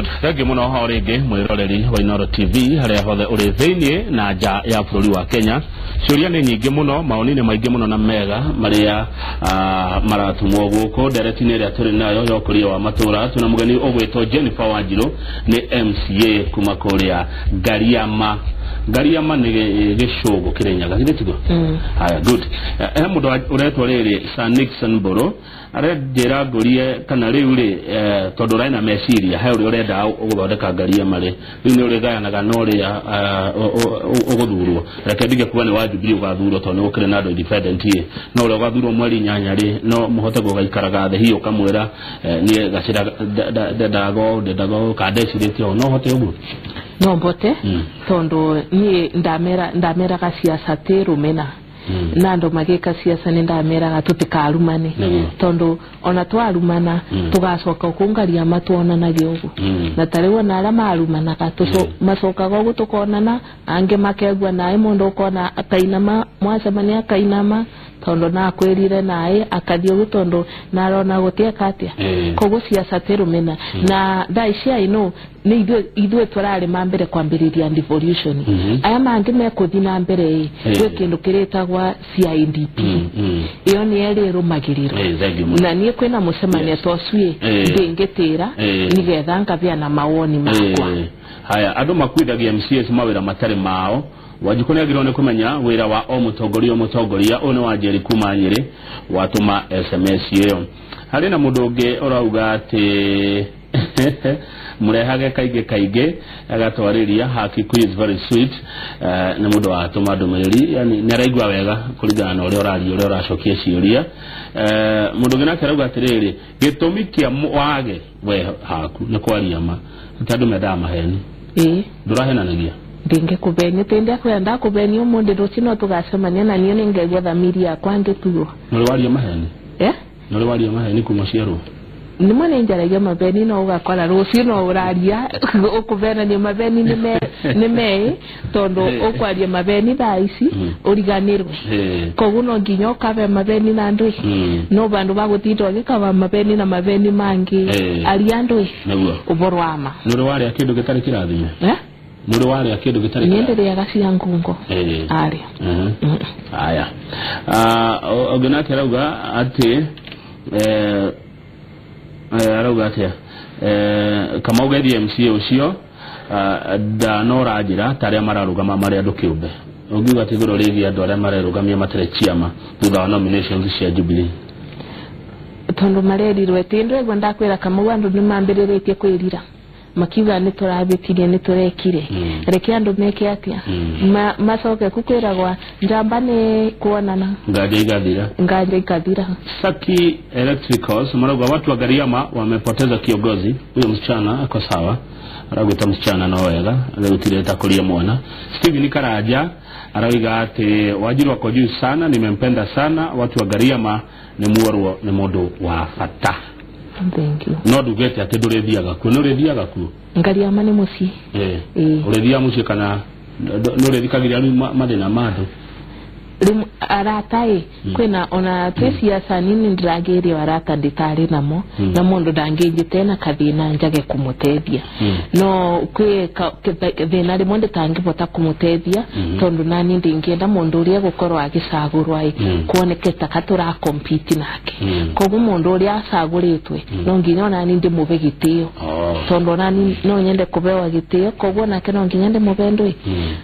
Good. Thank you muno horege mwiroreri wa Inooro TV haria hothe uri thiini na nja ya bururi wa Kenya. Ciuria ni nyingi muno, maoni ni maingi muno na mega maria maratumwo guko nderetini ria turi nayo yokuria wa matura. Tuna mugeni ogwetwo Jennifer Wanjiru ni MCA kuma kuria Gariama ni gishogo Kirinyaga githitigo. Haya, good. Mundu uretwo riri Sir Nixon Boro arejera ngorie kana riu ri tondu raina meciria he uri urenda uguthondeka Gariama ri riu ni uri gayanaga no ri uguthurwo reke ndige kuba ni wa Jubilee ugathurwo tondu ni gukire na andu independent ye no uri ugathurwo mweri 8 ri no muhote gugaikaraga the hiyo kamwera ni gacira ndago kadeciritio no hote ugu no mbote tondu ni ndamera ka siasa te rumena nando mageka siasa ni ndamera ga tutikarumane tondu ona twarumana tugacoka kungaria matuona na gyogo na tarewa na alama arumana ka tuso masoka gogo tukonana ange makegwa nae mundu ukona akainama mwacemania akainama tondu na kwirire nae akathio gutondo narona gutia katia kogo siasa te rumena na daishia ino ni idwe turare mambere kwambiriria devolution aya mangi mekuthina mbere gwe kindu kiretagwa CIDP iyo ni eri rumagiriro na nie kwina musemania twasue ndingetira nigetha ngabia na mawoni makwa. Haya, andu makwithagia MCS mawira matari mao wajikone agirone kumenya wira wa mutongoria one wa Njeri kuma Nyeri watuma SMS iyo hari na mudonge orauga ati murehage kaige agatwariria haki quiz very sweet na mudo wa tomado meri yani naraigwa wega kuligana na uri uracokie ciuria mudonge nake arauga atiriri gitumi kia wage we haku ni kwariama ntandu meda maheni ndurahenanagia ndinge kubeni tende kwenda kubeni umundi rucino tugacemania na niyo ningegwa thamiri yakwa ngituo nuri waria maheni nuri waria maheni kumociaro ni mwana njaragia mabeni no ugakora rucio no uraria ukuvena ni mabeni ni me tondo ukwaria mabeni thaisi uriganirwe koguo no nginya ukave mabeni na ndui no bandu bagutitwo gikava mabeni na mabeni mangi aria ndui uborwama nuri waria kindu gitari kirathime nuri waria kindu gitari niendelea gacia ngungo ari haya ogena kerauga ati arauga atia kama ugethi MCA ucio danora njira taria mararugama mari andu kiumbe ugiuga ati goro rigi andu aria marerugamia matare chiama thutha wa nominations cia Jubilee tondu marerirwe tindwe gwenda kwira kama andu ni mambiriretie kwirira makiuga ni turabitirie ni turekire reke andu meke atia macoke kukwiragwa njamba ni kuonana ngaje ikathira Saki Electricals marauga watu wa Gariama wamepoteza kiongozi huyo msichana ako sawa aragwita msichana no wega agutireta kulia mwana Steven Karaja arauga ati Wanjiru wako juu sana nimempenda sana watu wa Gariama ni muorwo ni mundu wa fata. Thank you. No dugete ati ndurethiaga ku nurethiaga ku Gariama ni muci urethia muci kana nurethikagiria mathina madu aratai kwina ona siasa nini ndirageri warata nditari namo na mundu dangeje tena kathina njage kumutethia no kwe thina ri mundu tangivota kumutethia tondu nani ndingienda mundu uria gukorwo agisagurwa kuoneketa katura compete nake koguo mundu uria asaguritwe no nginya nani ndi muve gitio tondu nani no nyende kubewa gitio koguo nake no nginya ndi mubendwe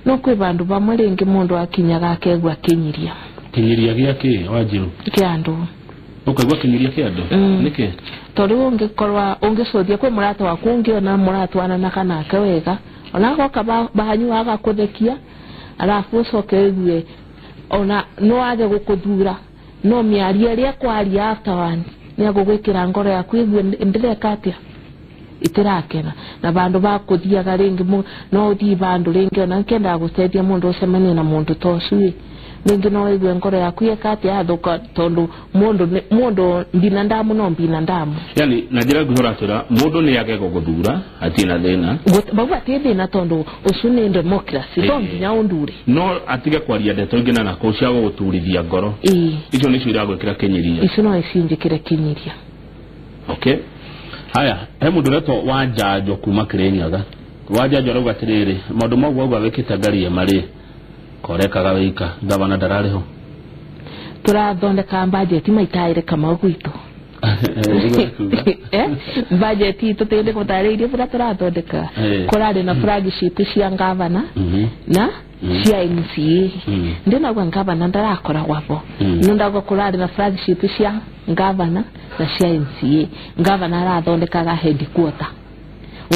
no kwe bandu bamwe ringi mundu akinyaga akegwa kinyiria giake Wanjiru kiandu ukagwa kinyiria kiandu niki tondu ungikorwa ungicothia kwe murata waku ungiona murata wana kana kawega onako kaba bahanyu aga kuthekia alafu sokewe ona no age gukuthura no miaria ria kwaria after one ni agugwikira ngoro yaku igwe ndireka atia itirakena na bandu bakuthiaga ringi no thi bandu ringi ona kenda gusethia mundu ucemania na mundu tosui ningi no igwe ngoro yaku yekati athuka tondu mundu binadamu no binadamu yani najira guhoratura mundu ni yake guguthura atina thina baba thina tondu usuni democracy tondu nya undure no atige kwaria ndeto ingina na kucia guturithia ngoro icio ni cio iragwikira kinyiria icio no icinjikire kinyiria okay haya he mundu reto wanjajo kuma Kirinyaga wajajo rauga atiriri maundu mogwo gwa wikite ngari ya mari korekaga wika gavana darariho turathondeka budget maitaire kama gwitu budget tutende kutaririe bura turathondeka kurari na flagship cia gavana na cia MCA ndina gwa gavana ndarakora gwabo nundago kurari na flagship cia gavana na cia MCA gavana arathondekaga headquarter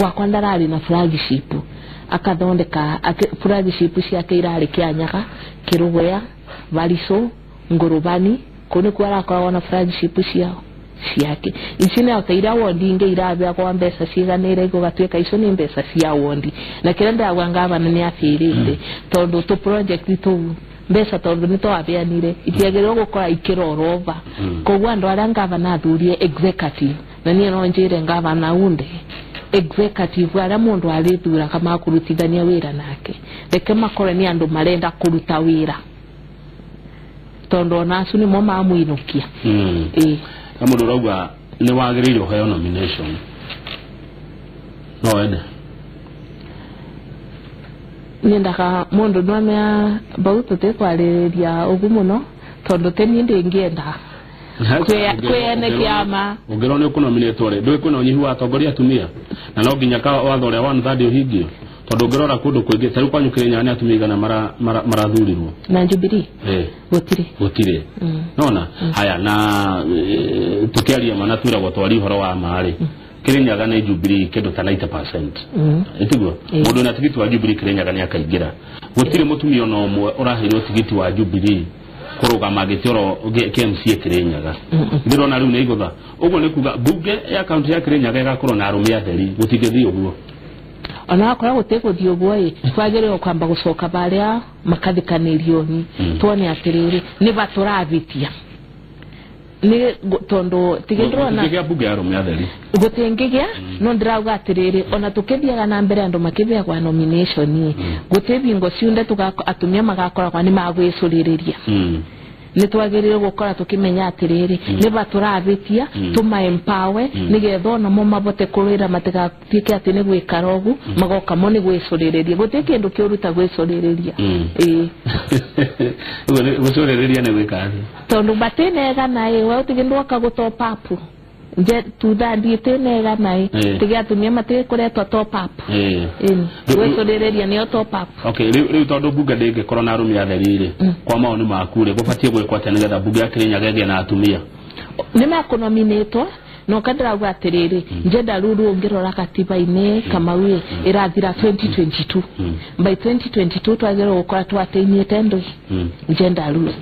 wakwa ndarari na flagship akathondeka flagship cia Kirari Kianyaga Kirugwea Bariso Ngorobani kone kwara kwa na flagship ciake icine ateira wondi inge irabya kwa mbesa ciganire go gatweka ico ni mbesa cia wondi na kirenda gwangaba ni afirinde tondu to project to mbesa tondu ni to abianire itiagero gukora ikirorova kogwa ndo arangaba na thurie executive na ni no njire ngaba na unde executive ara mundu arithura kama kurutithania wira nake reke makore ni andu marenda kuruta wira tondo nacu ni mo mamuinukia amundu rauga ni wagirire uheyo nomination no ene nindaka mundu nomea bauto te kwariria ogumuno tondo teni ndingienda kwene kiama ugirone kuno nominatore ndwe kuno nyihu atongoria atumia na no nginya ka wathore wa nthadi uhingio tondo ngirora kundu kwingi tari kwanyu Kenya ni atumia igana marathurirwo na Jubilee gutire nona haya na tukiaria mana tura gwatwari horo wa mari Kirinyaga na Jubilee kedo ta 90% etigwo mundu na tigiti wa Jubilee Kirinyaga ni akaingira gutire mutumia no mwe urahirwo tigiti wa Jubilee kurugama gitoro KMC Kirinyaga ndirona riu ni igotha ugo ni kuga bunge ya county ya Kirinyaga igakorwo na arumia theri gutigethi uguo ona akora guteko diogwe twagere kwamba gusoka baria makathikanirio ni tuone atiriri ni baturavitia ni tondo tigindro na tigia bunge ya arumia theri gutengigia no ndirauga atiriri ona tukithiaga na mbere ando makithia kwa nomination gutebingo ciunde atumia magakora kwa ni magwicuririria ni twagirire gukora tukimenya atiriri ni baturavitia tuma empower ni getho no mo mabote kurira matigatuike ati ni gwikarogu magoka mo ni gwicuririria guteke ndo kiuruta gwicuririria gwicuririria ni gwikazi tondu batenega nae wa utigindwa akagutopa apu je tudandi tenega nae tigatumia mate kuretwa top up gwicuririria ni top up okay riu tondu bunge ndinge korona arumia atherire kwa maoni makure gubatie gwikwa tene getha bunge ya Kirinyaga ege na atumia ni makonominetwa no kadra gwa atiriri njenda ruru ngirora katiba ine kama we irathira 2022 by 2022 twagero gukora twateinie tendo njenda ruru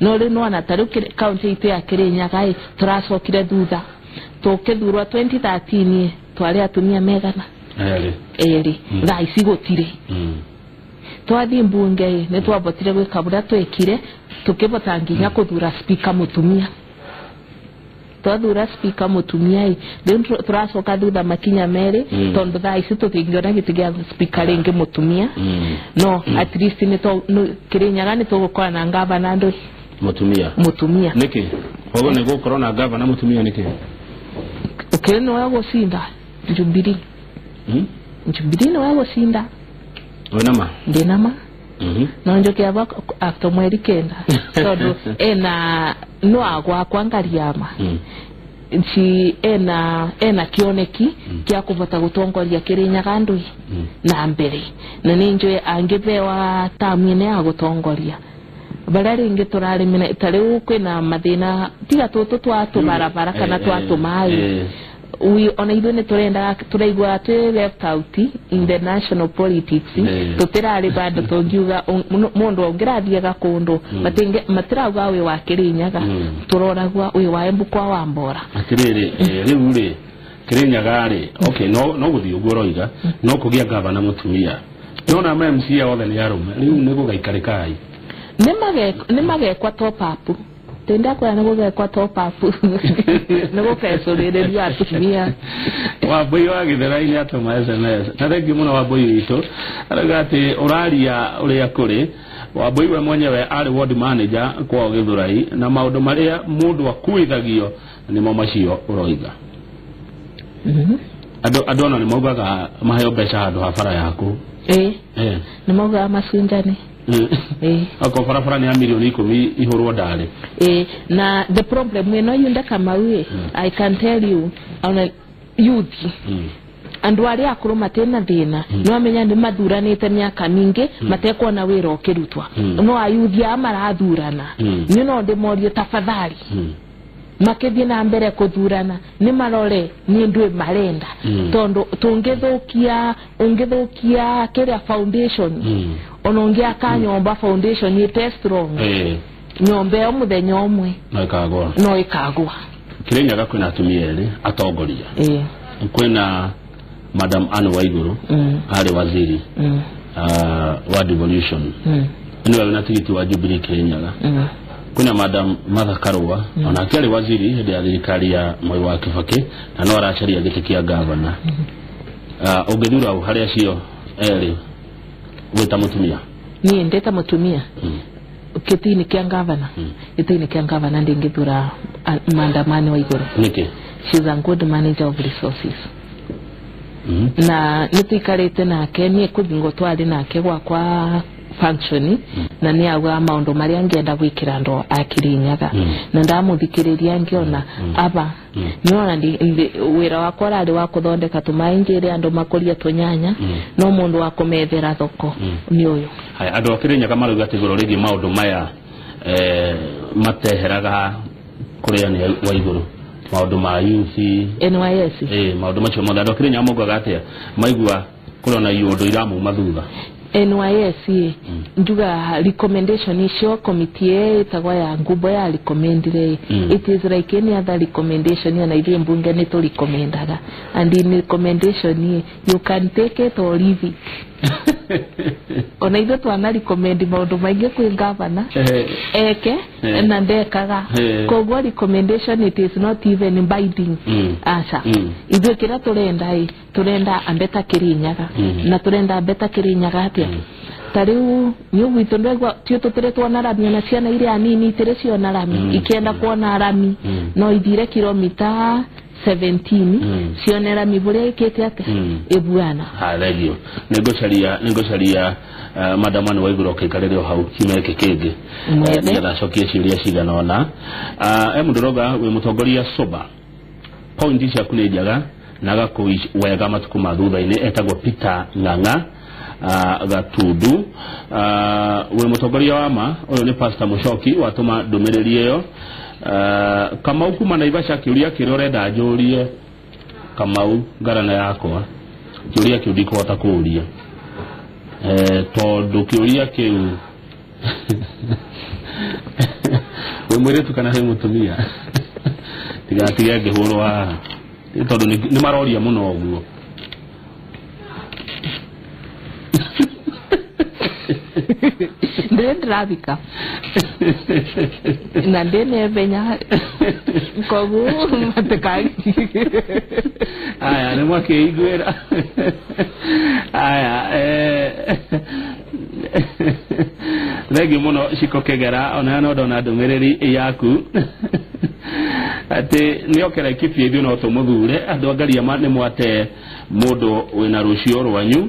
no ri no na taruki county ite ya Kirinyaga turacokire thutha tukithurwa 2013 twari atumia megana eri thaisi gutire twathi mbunge ni twabotire gwikabura twekire tukibota nginya kuthura speaker mutumia twathura speaker mutumia ndio turacoka thutha makinya meri tondu thaisi tutingiona gitigia speaker ringi mutumia no at least ni to Kirinyaga ni tugukora na ngaba na ndo mutumia niki ogo ne gukora na ngaba na mutumia niki okay no yago sinda Jubilee Jubilee no yago sinda onama ndenama no njoke aba after mweri kenda tondu ena no agwa kwangariama nchi ena kioneki kia kuvota gutongoria Kirinyaga ndui na mbere na ninjo angibewa tamine ya gutongoria barari inge turari mina itare ukwena mathina tiga tutu twatu barabara kana twatu mai we on idone turaigwa twe left out in the national politics tutirari bado togiuga mundu ongirathiaga kundu matirauga we wa Kirinyaga turoragwa we wa Embu kwa Wambora atiriri riu ri Kirinyaga ri okay no guthi uguroiga no kugia gavana mutumia no na MCA othe ni arume riu ni gugaikarika nimage kwa top up tenda kwa nago kwa top up nago kaesorere ya atumia Wambui wa Githera-ini atuma SMS na thengi muno Wambui witũ aragati uraria uria kuri Wambui we mwenyewe ari ward manager kwa Githurai na maundu maria mundu akuithagio nimo macio uroiga Adona ni mogaga mahayo besha hado hafara yako ni mogaga masunjani ako farafara ni milioni 10 ihorwa dale na the problem we no yunda kama we I can tell you on a youth andu ari akuru matena thina no amenya ni mathuranite myaka mingi matekwo na wira okirutwa no ayuthi amarathurana ni no ndimorio tafadhali makethie na mbere kuthurana ni marore ni ndwe marenda tondo ungithukia kiria foundation onongia kanyomba foundation ni strong nyombe omuthenya omwe no ikagwa Kirinyaga kwina atumia eri atongoria kwina Madam Anne Waiguru ari waziri wa devolution niwe wina tigiti wa Jubilee Kirinyaga kuna Madam Martha Karua ona akiri waziri hedi ya thirikari ya Mwai wa Kibaki na no aracaria giti kia governor ungithura hari acio eri wita mutumia ni ndeta mutumia kitini kia governor kitini kia governor ndingithura Madam Anne Waiguru niki she's a good manager of resources na nitikarite nake ni kuthingo twari nake kwa function na ni agwa maundu maria ngenda gwikira ndo Kirinyaga na ndamuthikiriria ngiona aba niona ndi wira wakwa rari wa kuthondeka tumaingire andu makuria tunyanya no mundu wa kumethera thoko ni uyu hai andu Kirinyaga maruga tigoro rigi maundu maya mateheraga kuria ni Waiguru maundu ma youth NYS maundu macho mo andu Kirinyaga mogaga atia maigua kurona yundu iramu mathutha NYS njuga recommendation isho committee itagwa ya ngubo ya recommendire it is like any other recommendation ya na ile mbunge ni to recommendaga and in recommendation you can take it or leave it ona ido twana recommend maundu maingi kwi governor na ndekaga kogwa recommendation it is not even binding asa ido kira turenda ambeta Kirinyaga na turenda ambeta Kirinyaga atia tariu nyu gwitu ndegwa tio tuteretwa na rami na ciana ile anini terecio na rami ikienda kuona rami no ithire kilomita 17 sionera mibure ikete ate ebuana regio negocaria Madam Anne Waiguru kikarero hau kimeke kege ngetha cokie ciuria cigana ona munduroga we mutongoria soba point ici akune njaga na gakui wega matuku mathutha-ini etagwo Peter Ng'ang'a Gatundu we mutongoria wa ma uyu ni Pastor Muchoki watuma ndumiriri iyo Kamau kuma Naivasha kiuria kirorenda njurie Kamau ngarana yakwa kiuria kiu ndikuhota kuuria tondu kiuria kiu we mwiretu kana he mutumia tigatige ngihurwa tondu ni maroria muno oguo ndendravika na ndene benya kogu matekali aya ne mwake igwera aya legi muno shikokegera ona no dona ndumiriri yaku ati niokera kipi ebi no to muthure andu angaria ma ne mwate mundu wina rucio rwanyu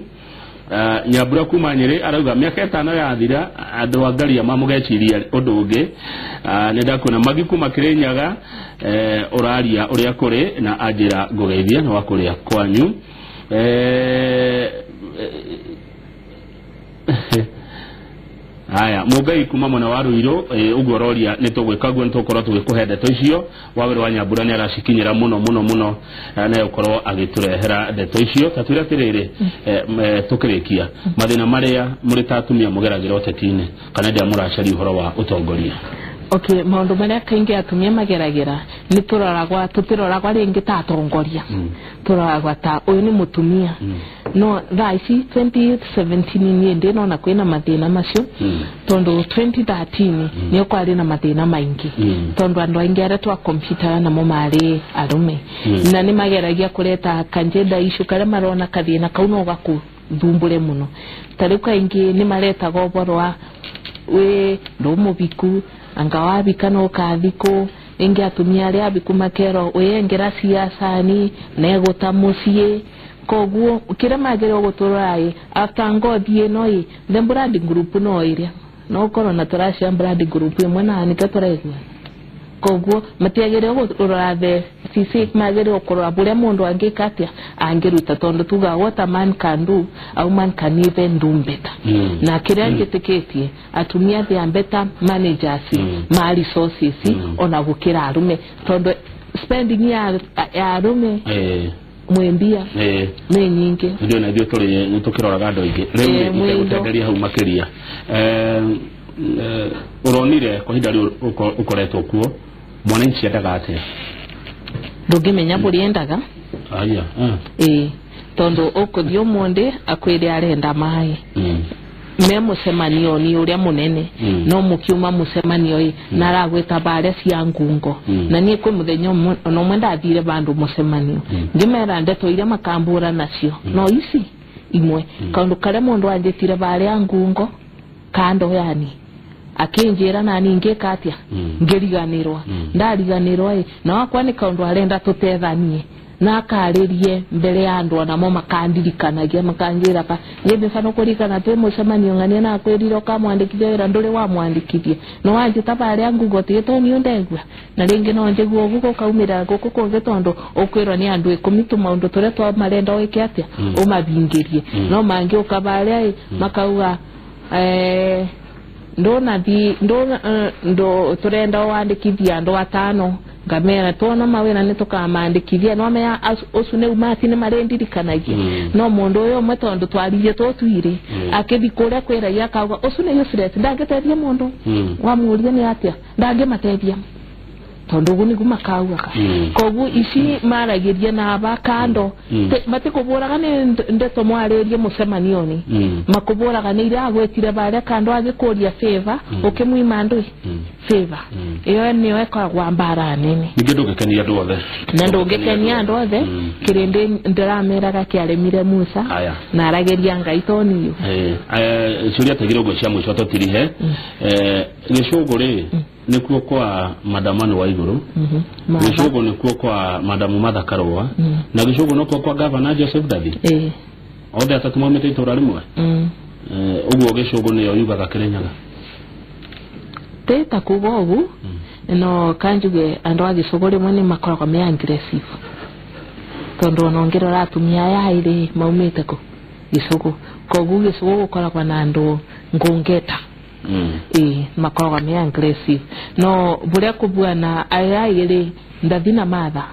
Nyabura kuma Nyeri arauga miaka 5 yathira andu angaria mamugeciria undu ungi nenda kuna magi kuma Kirinyaga uraria uria kuri na ajira ngugeithia no wakuria kwanyu aya mugai kuma mona waruiro uguo roria nitugwikagwo nitukorwo tugikuhende to icio wawero wa Nyambura ni arashikinyira muno na ukorwo agiturehera ndeto icio tatwira tiriri tukirikia mathina maria muri tatumia mugeragira otetine kana ndia muracari uhoro wa utongoria okay maundu maria kaingi atumia mageragira ni tutiroragwa ringi ta atongoria turoragwa ta uyu ni mutumia no thaici 2017 ni ndino na kwina mathina macio tondu 2013 ni kwari na mathina maingi tondu andu aingi aretwa computer na mo mari arume na ni mageragia kureta kanjenda issue kare marona kathina kauno gaku thumbure muno tari kaingi ni mareta goborwa we ndo mubiku anga wabika no kathiko ingi atumia aria bikumakero oyengera siasa ni nego tamusie koguo kire magero guturai after ngodi no the brand group no iria no korona turashia brand group imwe na nikatorego koguo matiagere guturathe sisi magere okorwa bure mundu angikatia angeruta tondo tuga what a man can do a woman can even do better na kire ngiteketie atumia the better managers ma resources ona gukira arume tondo spending ya arume mwembia me nyingi ndio na ndio tuli tukiroraga ndo ingi rĩu gutenderia hau makiria uronire kwa hinda rĩu ukoretwo kuo mwananchi endaga ate ndungimenya buri endaga aya tondo okothio monde akwire arenda mai me musemanio ni uria munene no mukiuma musemanio na ragweta bare cia ngungo na nie kwe muthenyo no mwenda athire bandu musemanio ngimera ndeto iria makambura nacio no isi imwe kaundu kare mundu anjitire bare ngungo kando yani akinjira na ninge katia ngeriganirwa ndariganirwa na wakwa ni kaundu arenda tutethanie na karirie mbere ya andu na mo makandirikanagia makanjira ka yebe fano kurikana twe musemanio ngania na kwiriro ka mwandikithia wira nduri wa mwandikithia no wanje tabari yangu gote to ni ndegwa na ringi no njeguo guko kaumira guko koge tondo okwirwa ni andu 10 tu maundu tore twa marenda wike atia o mabingirie no mangi ukabare makauga ndo turenda wandikithia ndo atano ngamera tona mawena nitukamandikithia no meya osune umati ne marendirikanagia no mundu uyo metondo twariye totwire akithi kuria kwera yakauga osune yusret ndangeteria mundu wamuria ni atia ndangemateria tondo guni gumakauga kogu isi maragiria na abakando batikuburaga ne ndeto mwarerie musemanio ni makuburaga ne ira agwetire bare kando agikuria favor ukimwima ndu favor iyo ni weka kwa mbara nene ngedugekenia andu othe na ndugekenia andu othe kirinde ndirameraga kiaremire Musa na arageria ngai toniyo curia tegiro go cia mwico totirihe gicuguri nikuo kwa madamano wa iguru gicungu nikuo kwa madamu Mathakarwa na gicungu nikuo kwa governor Joseph David othe atatu maumite itura rimwe uguo gicungu niyo yugaga Kirinyaga teta kugogu no kanjuge andu a gicungu rimwe ni makoragwo me aggressive tondo nongero atumia yaire maumite ko gicungu kogu gicungu gukoragwo na andu ngungeta makoragwo me aggressive no bure kubwana ayaire ndathina matha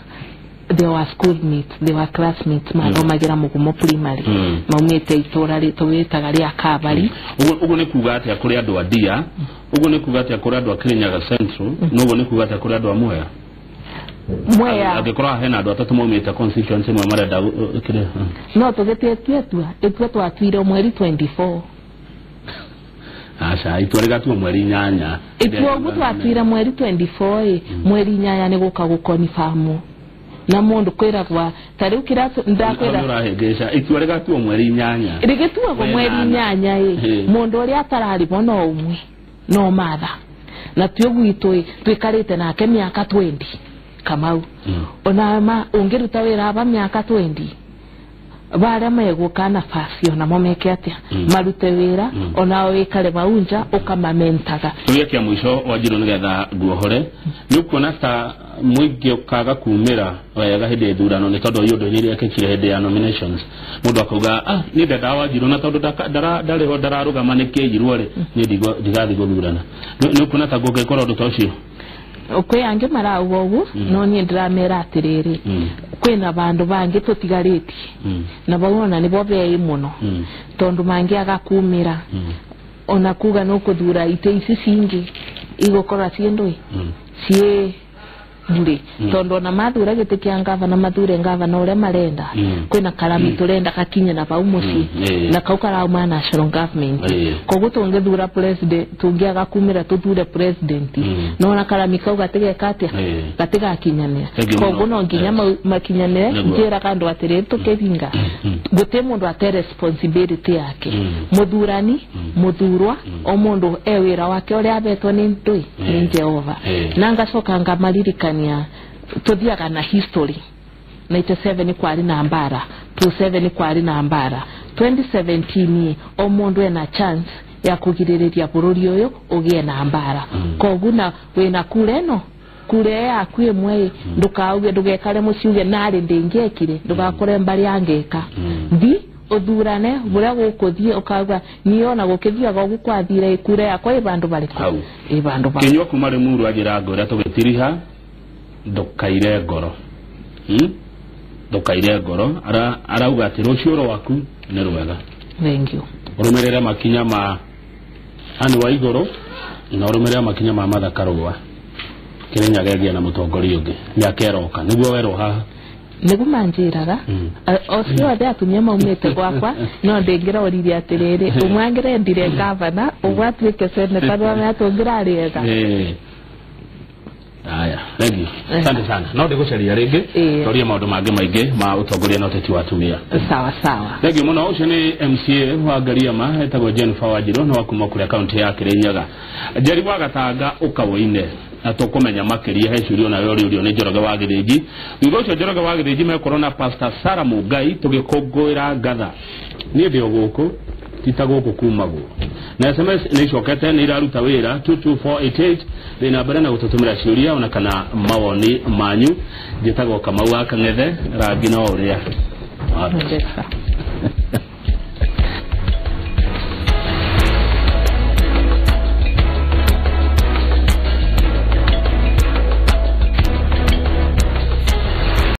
they were schoolmates they were classmates magira mugumo primary maumite itura rito witaga ria Kabari ugu ne kuga ati akuri andu adia ugu ne kuga ati akuri andu Kirinyaga Central no ugu ne kuga ati akuri andu Mwea agikora hena andu atatu maumite constituency mwe marenda kire no tugetie etua twatwire mweri 24 asa itwarega tu mweri nyanya itwa gutwatwira mweri 24 mweri nyanya ni guka gukonifirm na mundu kwiragwa tari ukirato ndakwira ndurahegesha itwarega tu mweri nyanya rigetua go mweri nyanya mundu uri atarari bono umwe no matha na tyo gwitwe twikarite nake miaka 20 kamau ona ma ungiruta wira aba miaka 20 bara meguka nafasi ona momeke atia marute wira ona wikare maunja ukamamentaga tuya kia mwisho wajiro nigetha guohore nukuona ta mwingi ukaga kumira wega hinde thurano ni tondu yodo ni ria kekire hinde ya nominations mundu akauga ni ndenda wajiro na tondu ndari ho ndararugama ni kijirwo ri ni ndigathi guthurana nukuona ta gugekora undu ta ucio okwe ange mara ugu no ni ndramera atiriri kwina bandu bangi tutigariti na baona ni bobe muno tondu mangi agakumira ona kuga no kuthura ite isi singi igokora ciendoi cie bure tondo na mathura gitikia ngavana mathure ngavana ure marenda kwina karami turenda kakinye na baumuci na kaukara uma national government koguo tungithura president tungiaga kumira tuthure president no na karami kauga tigekate gatiga kinyane koguo no nginya makinyane njira kandu atire tukebinga gute mundu ate responsibility yake muthurani muthurwa o mundu ewira wake uri abetwo ni ndui ni Jehova nanga soka ngamaririkania tuthiaga na history 97 kwari na mbara 27 kwari na mbara 2017 o mundu ena chance ya kugiririria bururi uyu ugie na mbara koguna wena kureno kure yaku imwe ndukauge ndugekare muciuge nari ndingekire ndugakore mbari angeka ndi uthurane buria gukuthie ukauga niona gukithiaga gukwathira ikure yakwa ibandu bariko ibandu ba kinywa kumare muru agira ngora tugitiriha ndukaire ngoro ndukaire ngoro arauga ati ruciuro waku ni rwega thank you urumerera makinya ma ani wa igoro na urumerera makinya ma mathakarwa kirenya gegia na mutongoria ungi nyakeroka niguo weroha nigu manjiraga osio ade atumia maumete gwakwa no ndingira oriri atiriri umwangire ndire gavana ugwatwike senator wa matongira ariega aya regi asante sana no ndigucaria ringi toria maundu mangi maingi ma utongoria na uteti wa atumia sawa sawa regi muno ucio ni MCA wa Gariama etagwo Jennifer Wanjiru no wakuma kuri account ya Kirinyaga Jeri wa Gatanga ukawoine atukomenya makiria hecurio na yorio ni Njoroge wa Githiji ngo cio Njoroge wa Githiji me corona pastor Sara Mugai tugikongwira ngatha ni ndio guku titaguku kumagu na SMS ni cokete ni iraruta wira 22488 thina bara na gututumira ciuria ona kana mawoni manyu njitagwo Kamau wa Kang'ethe rangi no uria